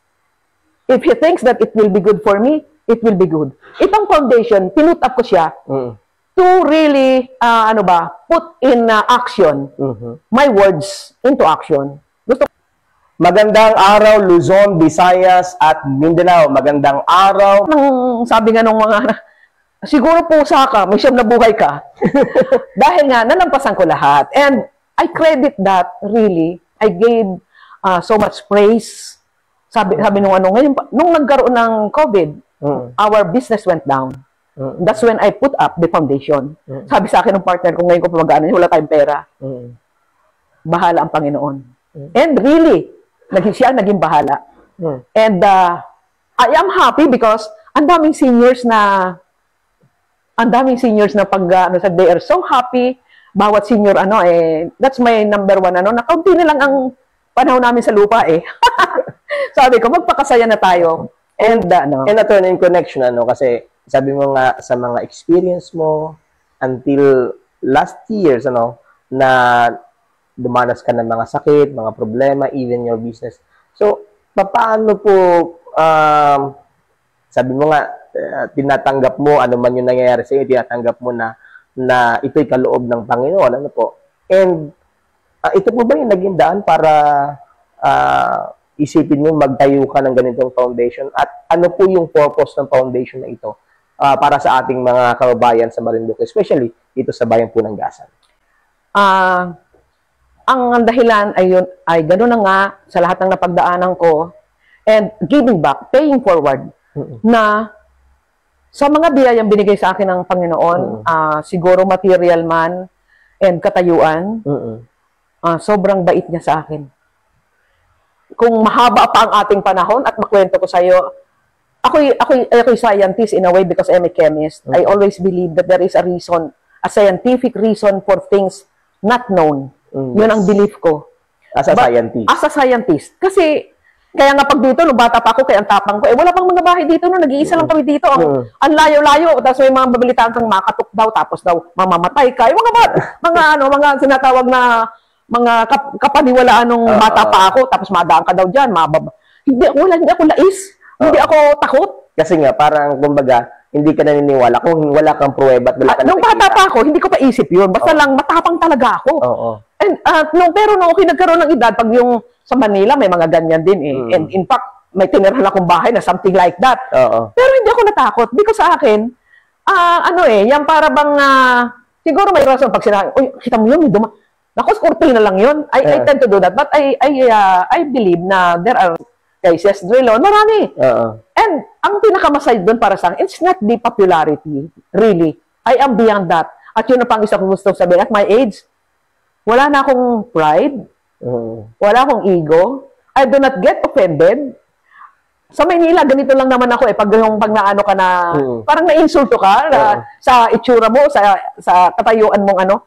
Speaker 3: If He thinks that it will be good for me, it will be good. Itong foundation, pinut up ko siya to really, put in action my words into action.
Speaker 2: Magandang araw, Luzon, Visayas, at Mindanao. Magandang araw.
Speaker 3: Sabi nga nung siguro pusa ka, may siyam na buhay ka. Dahil nga, nalampasan ko lahat. And I credit that, really. I gave so much praise Sabi nung ano, ngayon, nung nagkaroon ng COVID, our business went down. That's when I put up the foundation. Sabi sa akin ng partner ko, ngayon ko pumagana, wala tayong pera. Bahala ang Panginoon. And really, siya naging bahala. And I am happy because ang daming seniors na pag they are so happy. Bawat senior that's my number one na kaunti na lang ang panahon namin sa lupa Sabi ko, magpakasaya na tayo. And
Speaker 2: attorney in connection, kasi sabi mo nga sa mga experience mo until last years, na dumanas ka ng mga sakit, mga problema, even your business. So, paano po, sabi mo nga, tinatanggap mo, ano man yung nangyayari sa iyo, tinatanggap mo na ito'y kaloob ng Panginoon, And, ito po ba yung naging daan para isipin mo magtayo ka ng ganitong foundation? At ano po yung purpose ng foundation na ito para sa ating mga kababayan sa Marinduque, especially dito sa bayan po ng Gasan?
Speaker 3: Ang dahilan ay gano'n na nga sa lahat ng napagdaanan ko and giving back, paying forward, na sa mga biyayang binigay sa akin ng Panginoon, siguro material man and katayuan, sobrang bait niya sa akin. Kung mahaba pa ang ating panahon at makwento ko sa iyo, ako'y scientist in a way because I'm a chemist. I always believe that there is a reason, a scientific reason for things not known. Yun ang belief ko.
Speaker 2: As a scientist?
Speaker 3: As a scientist. Kasi, kaya nga pag dito, nung bata pa ako, kaya ang tapang ko, wala pang mga bahay dito, nag-iisa lang kami dito. Ang layo-layo, tapos may mga babalitaan kang makatok daw, tapos daw, mamamatay ka. Yung mga sinatawag na mga kapaniwalaan nung bata pa ako, tapos madaan ka daw dyan, Hindi ako lais. Hindi ako takot.
Speaker 2: Kasi nga, parang, kumbaga, hindi ka naniniwala kung wala kang pruweba at wala ka
Speaker 3: nung bata pa ako, hindi ko pa isip yun. Basta lang, matapang talaga ako. And, pero nung nagkaroon ng edad, pag yung sa Manila, may mga ganyan din And in fact, may tinirahan akong bahay na something like that. Pero hindi ako natakot. Because sa akin, yan para bang, siguro may rason pag sinabi, uy, kita mo yun, Nakos, kurtina lang yun. I tend to do that. But I believe na there are cases, drill on, marami. And ang pinakamasay doon para sa akin, it's not the popularity, really. I am beyond that. At yun na pang isa ko gusto sabihin, at my age, wala na akong pride, wala akong ego, I do not get offended. Sa Maynila, ganito lang naman ako pag naano ka na, parang na-insulto ka sa itsura mo, sa katayuan mong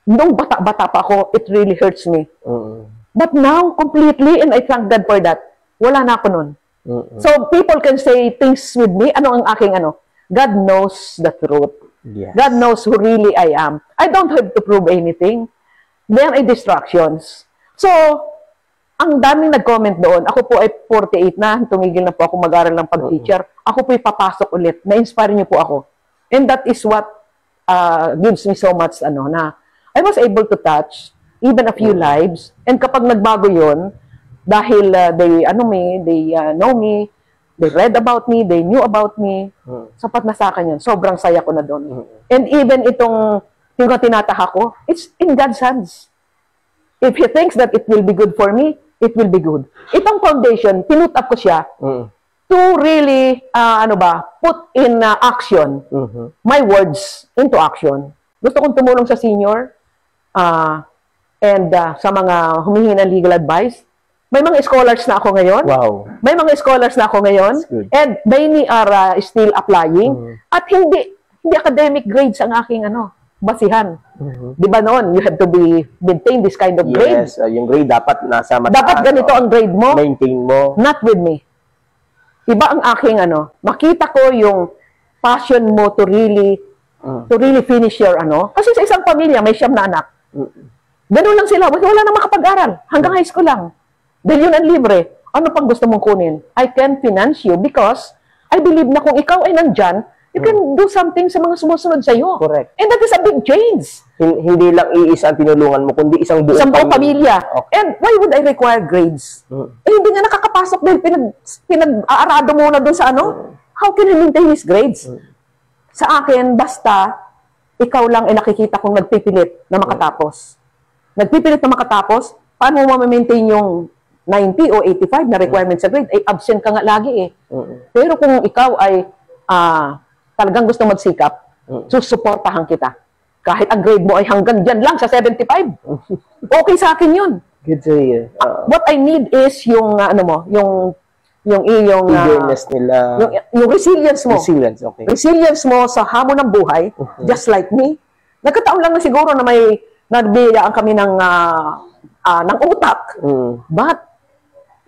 Speaker 3: nung bata-bata pa ako, it really hurts me. But now, completely, and I thank God for that, wala na ako nun. So, people can say things with me, ang aking God knows the truth.
Speaker 2: Yes.
Speaker 3: God knows who really I am. I don't have to prove anything. There are distractions. So, ang daming nag-comment doon. Ako po ay 48 na, tumigil na po ako mag-aral ng pag-teacher. Ako po ay papasok ulit. Na-inspire niyo po ako. And that is what gives me so much, na I was able to touch even a few lives. And kapag nagbago yun, dahil they know me, they read about me, they knew about me, sapat na sa akin yun. Sobrang saya ko na doon. And even yung tinataha ko, it's in God's hands. If He thinks that it will be good for me, it will be good. Itong foundation, pinut up ko siya to really, put in action my words into action. Gusto kong tumulong sa senior, and sa mga humingi ng legal advice. May mga scholars na ako ngayon.
Speaker 2: Wow.
Speaker 3: May mga scholars na ako ngayon. And many are still applying. At hindi academic grades ang aking basihan. Di ba noon, you have to maintain this kind of grade.
Speaker 2: Yes, yung grade dapat nasa mataas.
Speaker 3: Dapat ganito ang grade mo.
Speaker 2: Maintain mo.
Speaker 3: Not with me. Iba ang aking makita ko yung passion mo to really finish your Kasi sa isang pamilya, may 9 na anak. Ganun lang sila. Wala na makapag-aral. Hanggang high school lang. Dahil yun ang libre. Ano pang gusto mong kunin? I can finance you because I believe na kung ikaw ay nandyan, you can do something sa mga sumusunod sa iyo.
Speaker 2: Correct.
Speaker 3: And that is a big change.
Speaker 2: Hindi lang iisa ang tinulungan mo, kundi isang buong
Speaker 3: pamilya. Okay. And why would I require grades? Hindi nga nakakapasok dahil pinag-aarado muna doon sa How can I maintain his grades? Sa akin, basta ikaw lang ay nakikita kong nagpipilit na makatapos. Nagpipilit na makatapos, paano mo ma-maintain yung 90 o 85 na requirement sa grade, ay absent ka nga lagi eh. Pero kung ikaw ay talagang gusto magsikap, susuportahan kita. Kahit ang grade mo ay hanggang dyan lang sa 75. Okay sa akin yun.
Speaker 2: Good to hear.
Speaker 3: What I need is yung, yung iyong
Speaker 2: eagerness nila.
Speaker 3: Yung resilience mo.
Speaker 2: Resilience, okay.
Speaker 3: Resilience mo sa hamon ng buhay, just like me. Nagkataon lang na siguro na may nabiyayaan kami ng utak. But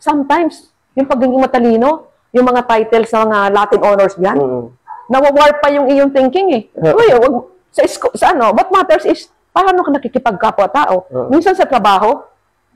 Speaker 3: sometimes, yung pagiging matalino, yung mga titles ng mga Latin honors diyan, nawawarp pa yung iyong thinking eh. Uy, what matters is paano ka nakikipagkapwa-tao. Minsan sa trabaho,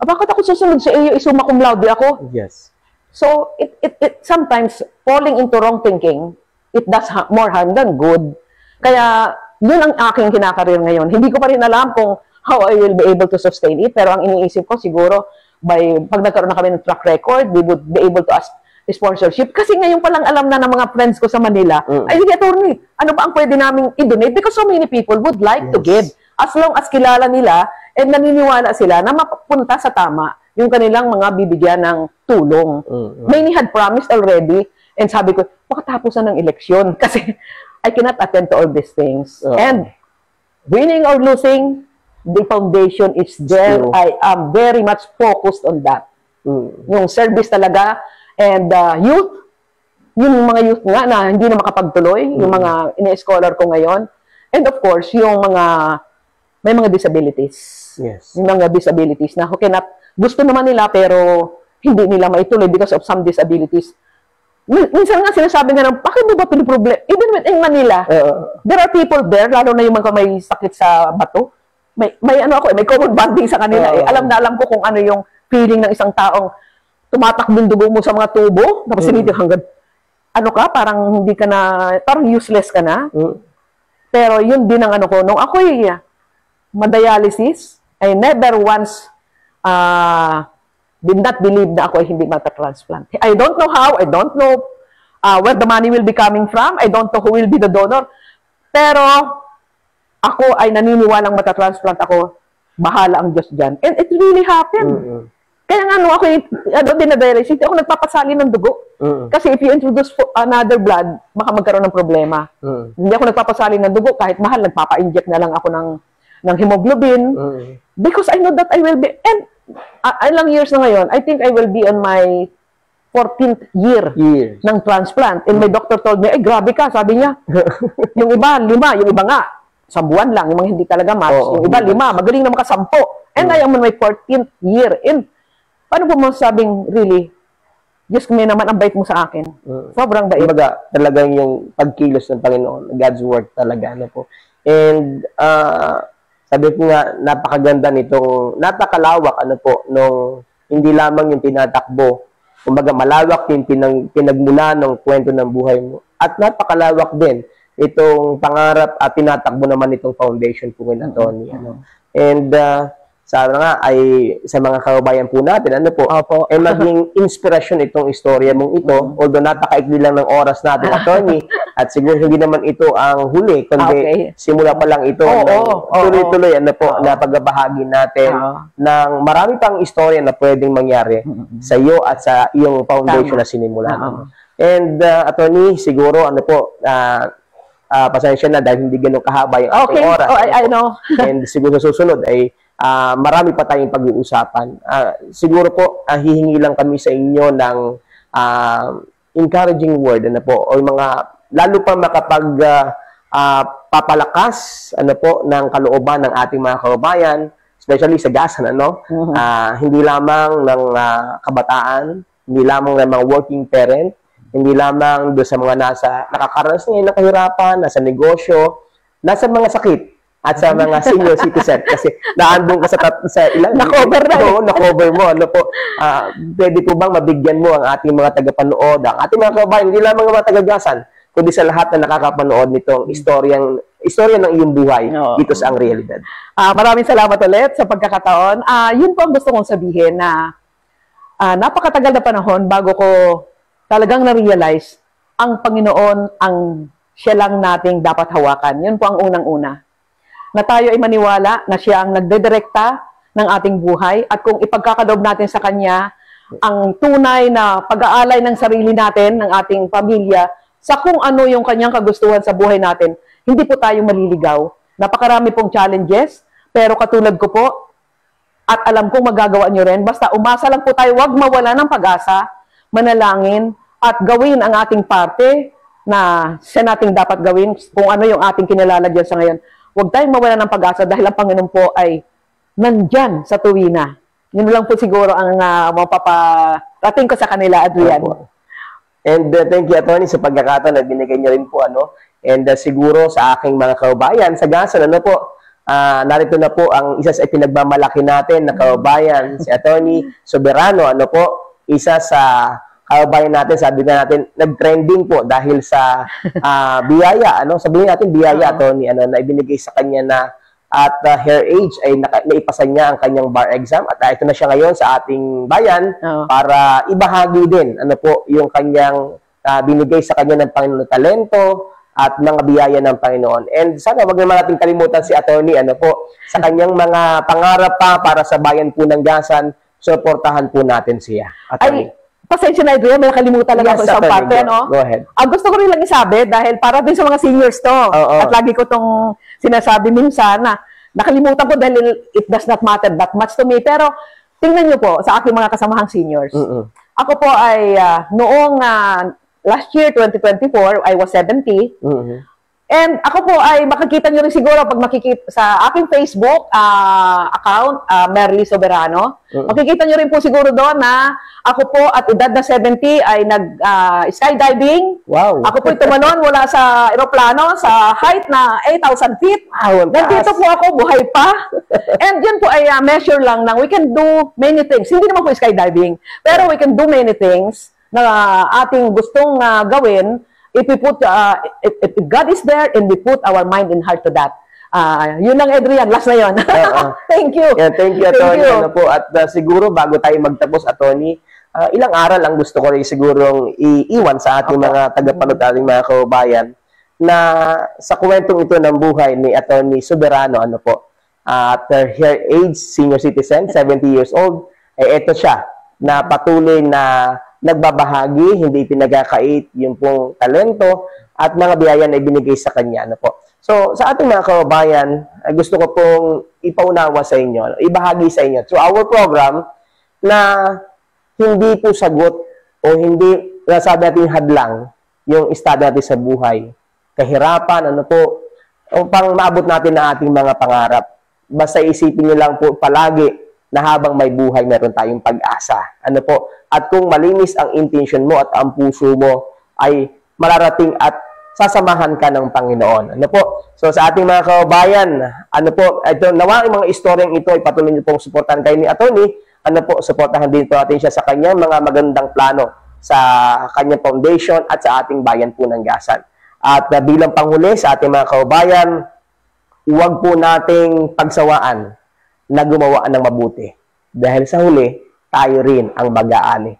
Speaker 3: bakit ako susunod sa iyo, summa cum laude ako?
Speaker 2: Yes.
Speaker 3: So, it sometimes falling into wrong thinking, it does more harm than good. Kaya, yun ang aking kinakarir ngayon. Hindi ko pa rin alam kung how I will be able to sustain it, pero ang iniisip ko siguro, pag nagkaroon na kami ng track record, we would be able to ask sponsorship. Kasi ngayon palang alam na ng mga friends ko sa Manila, ay sige, attorney, ano ba ang pwede naming i-donate? Because so many people would like to give. As long as kilala nila, and naniniwala sila na mapunta sa tama yung kanilang mga bibigyan ng tulong. Many had promised already, and sabi ko, makatapusan ng eleksyon. Kasi I cannot attend to all these things. And winning or losing, the foundation is there. I am very much focused on that. Yung service talaga, and youth, yung mga youth nga na hindi na makapagtuloy, yung mga ini-scholar ko ngayon. And of course, yung may mga disabilities.
Speaker 2: Yes.
Speaker 3: Yung mga disabilities na gusto naman nila pero hindi nila maituloy because of some disabilities. Minsan nga sinasabi nga bakit mo ba piniproblem? Even in Manila, there are people there, lalo na yung mga may sakit sa bato. May common bonding sa kanila. Alam na alam ko kung ano yung feeling ng isang taong tumatakbo yung dugo mo sa mga tubo, tapos siniti hanggang, parang hindi ka na, parang useless ka na. Pero yun din ang ko, nung ako'y madialysis, I never once did not believe na ako ay hindi mata-transplant. I don't know how, I don't know where the money will be coming from, I don't know who will be the donor, pero ako ay naniniwalang mata-transplant ako, bahala ang Diyos dyan. And it really happened. Kaya nga ako dinadialysis, hindi ako nagpapasali ng dugo. Kasi if you introduce another blood, baka magkaroon ng problema. Hindi ako nagpapasali ng dugo, kahit mahal, nagpapa-inject na lang ako ng hemoglobin. Because I know that I will be, and ilang years na ngayon, I think I will be on my 14th year ng transplant. And my doctor told me, grabe ka, sabi niya. Yung iba, 5, yung iba nga, 1 buwan lang, yung mga hindi talaga match. Yung iba, 5, magaling na maka 10. And I am on my 14th year. And paano po masabing, really, Diyos kami naman ang bait mo sa akin. Sobrang bait.
Speaker 2: Kumbaga, talagang yung pagkilos ng Panginoon, God's work talaga. Po. And, sabi ko nga, napakaganda nitong, napakalawak, nung hindi lamang yung tinatakbo. Kumbaga, malawak yung pinagmula ng kwento ng buhay mo. At napakalawak din itong pangarap at tinatakbo naman itong foundation po ngayon, Tony. And, sana nga ay sa mga kababayan po natin, ay maging inspirasyon itong istorya mong ito, although napakaikli lang ng oras natin, Attorney, at siguro hindi naman ito ang huli, kundi simula pa lang ito, tuloy-tuloy, na pagbabahagi natin ng marami pang istorya na pwedeng mangyari sa iyo at sa iyong foundation na sinimulan. And, Attorney, siguro, pasensya na dahil hindi ganun kahaba yung ating oras.
Speaker 3: I know.
Speaker 2: And siguro susunod ay marami pa tayong pag-uusapan. Siguro po, hihingi lang kami sa inyo ng encouraging word, o mga, lalo pa papalakas, ng kalooban ng ating mga kababayan, especially sa gasan, hindi lamang ng kabataan, hindi lamang ng mga working parent, hindi lamang doon sa mga nakakaranas ngayon ng kahirapan, nasa negosyo, nasa mga sakit, at sa mga senior citizen, kasi naandun ka sa ilang
Speaker 3: na-cover na.
Speaker 2: Na-cover mo. Pwede po bang mabigyan mo ang ating mga tagapanood, ang ating mga kababayan, hindi lamang mga tagagasan, kundi sa lahat na nakakapanood nitong istorya ng iyong buhay dito sa Ang Realidad.
Speaker 3: Maraming salamat ulit sa pagkakataon. Yun po ang gusto kong sabihin na napakatagal na panahon bago ko talagang na-realize ang Panginoon ang siya lang nating dapat hawakan. Yun po ang unang-una. Na tayo ay maniwala na siya ang nagdedirekta ng ating buhay at kung ipagkakaloob natin sa Kanya ang tunay na pag-aalay ng sarili natin, ng ating pamilya, sa kung ano yung kanyang kagustuhan sa buhay natin, hindi po tayo maliligaw. Napakarami pong challenges, pero katulad ko po, at alam kong magagawa nyo rin, basta umasa lang po tayo, wag mawala ng pag-asa, manalangin, at gawin ang ating parte na siya nating dapat gawin, kung ano yung ating kinalalagyan sa ngayon. Huwag tayong mawala ng pag-asa dahil ang Panginoon po ay nandyan sa tuwina. Yun lang po siguro ang mapaparating ko sa kanila, Adrian.
Speaker 2: And thank you, Atty. Sa pagkakataon na binigay niyo rin po, ano. And siguro sa aking mga kaubayan, sa Gasan, ano po, narito na po ang isa sa pinagmamalaki natin na kaubayan, si Atty. Soberano, ano po, isa sa kaubayan natin, sabi na natin, nag-trending po dahil sa biyaya, ano, sabihin natin biyaya, Atty. Ano, na ibinigay sa kanya na at her age ay naipasa niya ang kanyang bar exam at ito na siya ngayon sa ating bayan para ibahagi din ano po yung kanyang binigay sa kanya ng Panginoon na talento at mga biyaya ng Panginoon. And sana wag naman natin kalimutan si Atty. Ano po sa kanyang mga pangarap pa para sa bayan po ng Gasan, suportahan po natin siya.
Speaker 3: Ay, pasensya na, Adrian, may nakalimutan lang ako isang parte, no?
Speaker 2: Go ahead.
Speaker 3: Gusto ko rin lang isabi, dahil para din sa mga seniors to, at lagi ko tong sinasabi minsan na nakalimutan ko dahil it does not matter that much to me, pero tingnan nyo po sa aking mga kasamahang seniors. Ako po ay noong last year, 2024, I was 70, and ako po ay makikita nyo rin siguro pag makikita sa aking Facebook account, Merly Soberano. Makikita nyo rin po siguro doon na ako po at edad na 70 ay nag-skydiving.
Speaker 2: Wow.
Speaker 3: Ako po tumalon mula sa aeroplano sa height na 8,000 feet. Nandito po ako, buhay pa. And yun po ay measure lang ng we can do many things. Hindi naman po skydiving, pero we can do many things na ating gustong gawin. If we put, if God is there and we put our mind and heart to that. Yun lang, Adrian. Last na yun. Thank you.
Speaker 2: Yeah, thank you, Atty. Ano po, at siguro bago tayo magtapos, Atty., ilang aral ang gusto ko rin sigurong iiwan sa ating mga tagapanood, ating mga kaubayan, na sa kwentong ito ng buhay ni Atty. Soberano, ano po, at her age, senior citizen, 70 years old, ito siya, na patuloy na nagbabahagi, hindi pinagkakait yung pong talento at mga biyaya na ibinigay sa kanya. Ano po. So, sa ating mga kababayan, gusto ko pong ipaunawa sa inyo, ibahagi sa inyo through our program na hindi po sagot o hindi, nasabi natin hadlang yung estado natin sa buhay. Kahirapan, ano po, upang maabot natin ang ating mga pangarap. Basta isipin nyo lang po palagi na habang may buhay, meron tayong pag-asa. Ano po? At kung malinis ang intention mo at ang puso mo, ay mararating at sasamahan ka ng Panginoon. Ano po? So, sa ating mga kababayan, ano po, ito, nawa ang mga istoryang ito ay patuloy niyo pong suportahan kayo ni Atty. Ano po, suportahan din po natin siya sa kanyang mga magandang plano sa kanyang foundation at sa ating bayan po ng Gasan. At bilang panghuli sa ating mga kababayan, huwag po nating pagsawaan na gumawa ng mabuti. Dahil sa huli, tayo rin ang mag-aani.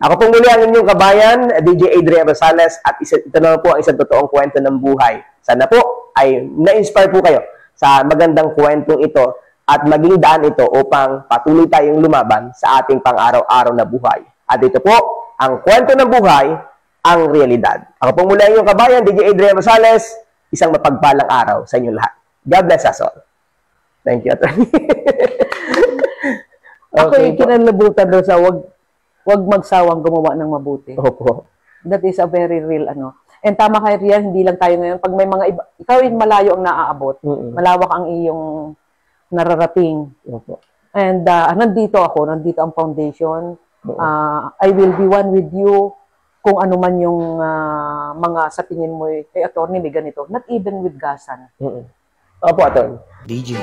Speaker 2: Ako pong muli ang inyong kabayan, DJ Adrian Rosales, at ito na po ang isang totoong kwento ng buhay. Sana po ay na-inspire po kayo sa magandang kwentong ito at maging daan ito upang patuloy tayong lumaban sa ating pang-araw-araw na buhay. At ito po, ang kwento ng buhay, ang realidad. Ako pong muli ang inyong kabayan, DJ Adrian Rosales, isang mapagpalang araw sa inyong lahat. God bless us all. Thank you, Atty.
Speaker 3: Ako yung kinalabutan doon sa wag magsawang gumawa ng mabuti.
Speaker 2: Opo.
Speaker 3: That is a very real ano. And tama kayo riyan, hindi lang tayo ngayon. Pag may mga iba, ikaw yung malayo ang naaabot. Malawak ang iyong nararating.
Speaker 2: Opo.
Speaker 3: And nandito ang foundation. I will be one with you. Kung ano man yung mga sa tingin mo, attorney, may ganito. Not even with Gasan.
Speaker 2: Opo, Atty.
Speaker 1: DJ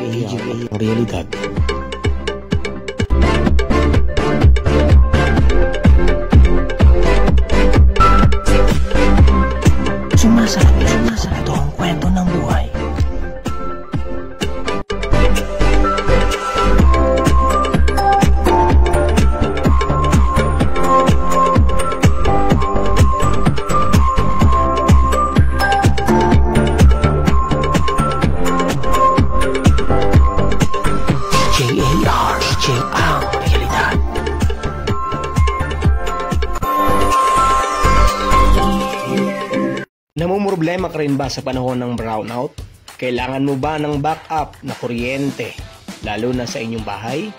Speaker 1: Realidad. Sumasabi sa totoong kwento ng buhay. Namumroblema ka rin ba sa panahon ng brownout? Kailangan mo ba ng backup na kuryente, lalo na sa inyong bahay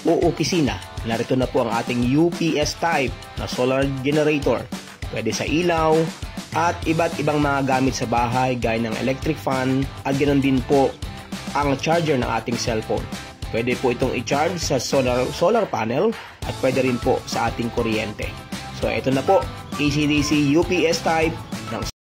Speaker 1: o opisina? Narito na po ang ating UPS type na solar generator. Pwede sa ilaw at iba't ibang mga gamit sa bahay gaya ng electric fan at ganoon din po ang charger ng ating cellphone. Pwede po itong i-charge sa solar panel at pwede rin po sa ating kuryente. So ito na po, AC/DC UPS type